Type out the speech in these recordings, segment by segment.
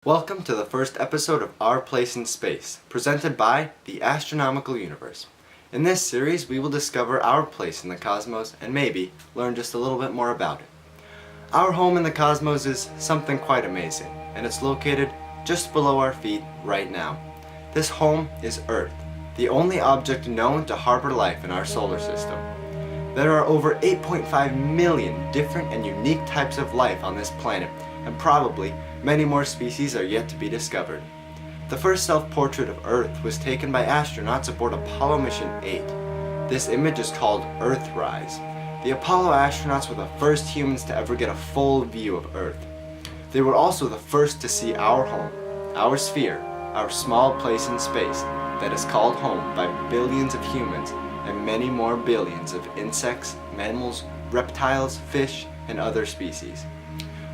Welcome to the first episode of Our Place in Space, presented by the Astronomical Universe. In this series, we will discover our place in the cosmos and maybe learn just a little bit more about it. Our home in the cosmos is something quite amazing, and it's located just below our feet right now. This home is Earth, the only object known to harbor life in our solar system. There are over 8.5 million different and unique types of life on this planet, and probably many more species are yet to be discovered. The first self-portrait of Earth was taken by astronauts aboard Apollo Mission 8. This image is called Earthrise. The Apollo astronauts were the first humans to ever get a full view of Earth. They were also the first to see our home, our sphere, our small place in space that is called home by billions of humans and many more billions of insects, mammals, reptiles, fish, and other species.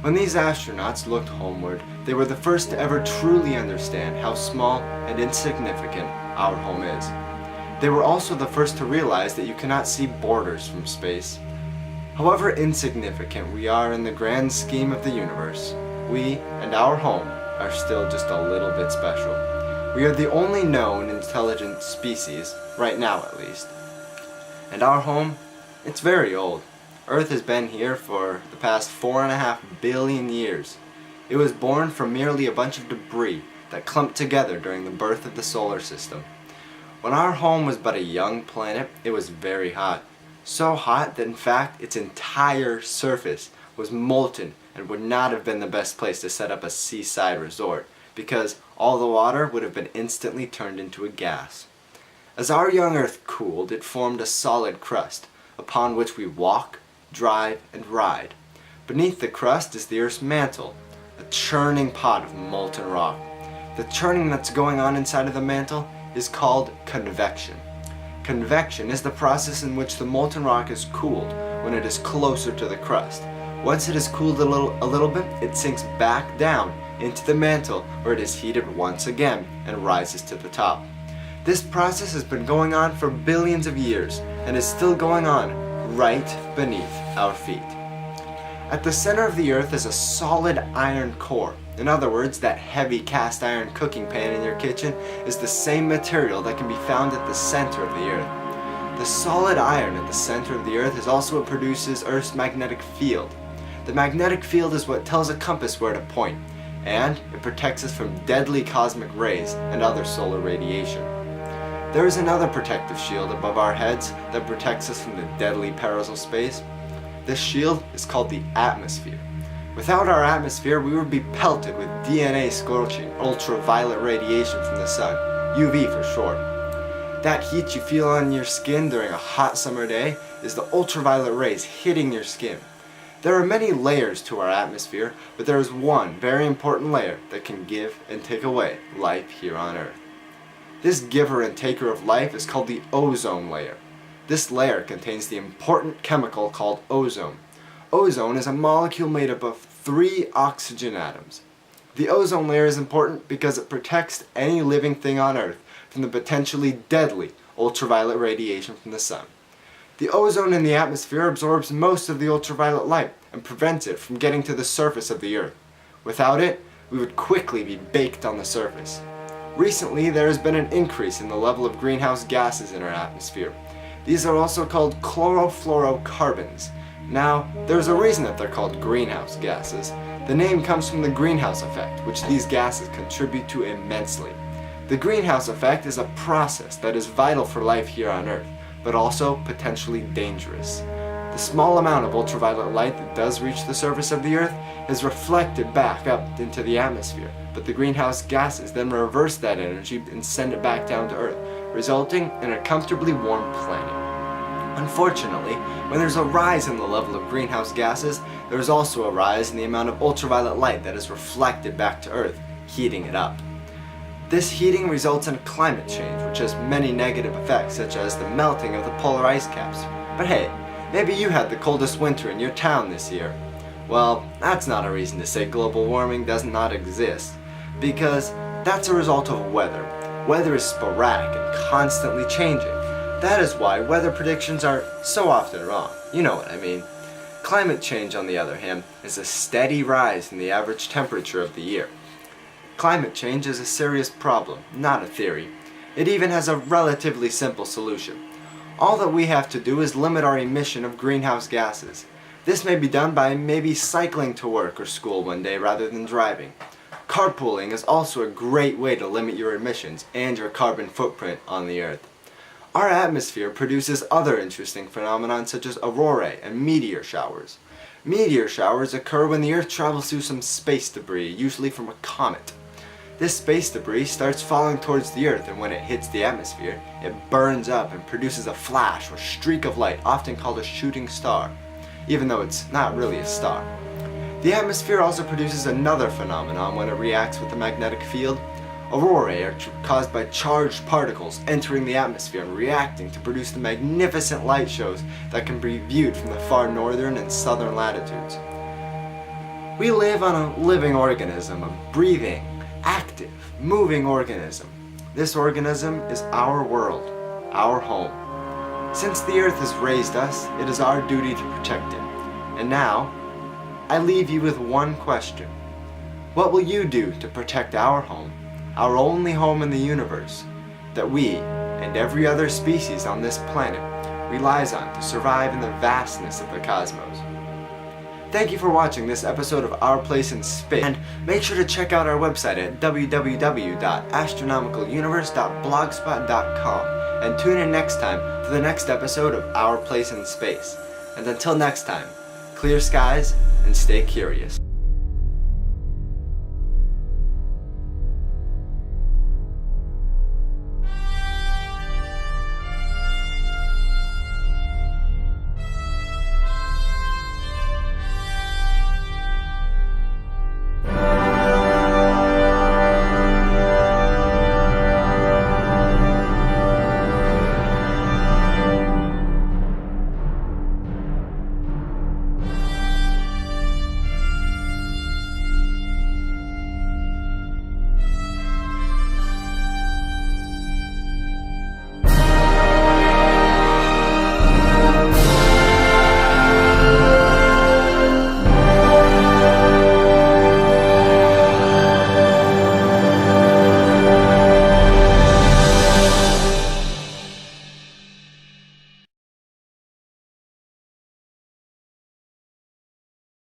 When these astronauts looked homeward, they were the first to ever truly understand how small and insignificant our home is. They were also the first to realize that you cannot see borders from space. However insignificant we are in the grand scheme of the universe, we and our home are still just a little bit special. We are the only known intelligent species, right now at least. And our home, it's very old. Earth has been here for the past 4.5 billion years. It was born from merely a bunch of debris that clumped together during the birth of the solar system. When our home was but a young planet, it was very hot. So hot that in fact its entire surface was molten and would not have been the best place to set up a seaside resort, because all the water would have been instantly turned into a gas. As our young Earth cooled, it formed a solid crust, upon which we walk, drive, and ride. Beneath the crust is the Earth's mantle, a churning pot of molten rock. The churning that's going on inside of the mantle is called convection. Convection is the process in which the molten rock is cooled when it is closer to the crust. Once it is cooled a little bit, it sinks back down into the mantle where it is heated once again and rises to the top. This process has been going on for billions of years and is still going on right beneath our feet. At the center of the Earth is a solid iron core. In other words, that heavy cast iron cooking pan in your kitchen is the same material that can be found at the center of the Earth. The solid iron at the center of the Earth is also what produces Earth's magnetic field. The magnetic field is what tells a compass where to point, and it protects us from deadly cosmic rays and other solar radiation. There is another protective shield above our heads that protects us from the deadly perils of space. This shield is called the atmosphere. Without our atmosphere, we would be pelted with DNA scorching ultraviolet radiation from the sun, UV for short. That heat you feel on your skin during a hot summer day is the ultraviolet rays hitting your skin. There are many layers to our atmosphere, but there is one very important layer that can give and take away life here on Earth. This giver and taker of life is called the ozone layer. This layer contains the important chemical called ozone. Ozone is a molecule made up of 3 oxygen atoms. The ozone layer is important because it protects any living thing on Earth from the potentially deadly ultraviolet radiation from the sun. The ozone in the atmosphere absorbs most of the ultraviolet light and prevents it from getting to the surface of the Earth. Without it, we would quickly be baked on the surface. Recently, there has been an increase in the level of greenhouse gases in our atmosphere. These are also called chlorofluorocarbons. Now, there's a reason that they're called greenhouse gases. The name comes from the greenhouse effect, which these gases contribute to immensely. The greenhouse effect is a process that is vital for life here on Earth, but also potentially dangerous. The small amount of ultraviolet light that does reach the surface of the Earth is reflected back up into the atmosphere, but the greenhouse gases then reverse that energy and send it back down to Earth, resulting in a comfortably warm planet. Unfortunately, when there's a rise in the level of greenhouse gases, there is also a rise in the amount of ultraviolet light that is reflected back to Earth, heating it up. This heating results in climate change, which has many negative effects, such as the melting of the polar ice caps. But hey, maybe you had the coldest winter in your town this year. Well, that's not a reason to say global warming does not exist, because that's a result of weather. Weather is sporadic and constantly changing. That is why weather predictions are so often wrong. You know what I mean. Climate change, on the other hand, is a steady rise in the average temperature of the year. Climate change is a serious problem, not a theory. It even has a relatively simple solution. All that we have to do is limit our emission of greenhouse gases. This may be done by maybe cycling to work or school one day rather than driving. Carpooling is also a great way to limit your emissions and your carbon footprint on the Earth. Our atmosphere produces other interesting phenomena such as aurorae and meteor showers. Meteor showers occur when the Earth travels through some space debris, usually from a comet. This space debris starts falling towards the Earth, and when it hits the atmosphere, it burns up and produces a flash or streak of light, often called a shooting star, even though it's not really a star. The atmosphere also produces another phenomenon when it reacts with the magnetic field. Aurorae are caused by charged particles entering the atmosphere and reacting to produce the magnificent light shows that can be viewed from the far northern and southern latitudes. We live on a living organism, a breathing, active, moving organism. This organism is our world, our home. Since the Earth has raised us, it is our duty to protect it. And now, I leave you with one question. What will you do to protect our home, our only home in the universe, that we, and every other species on this planet, relies on to survive in the vastness of the cosmos? Thank you for watching this episode of Our Place in Space, and make sure to check out our website at www.astronomicaluniverse.blogspot.com and tune in next time for the next episode of Our Place in Space. And until next time, clear skies and stay curious.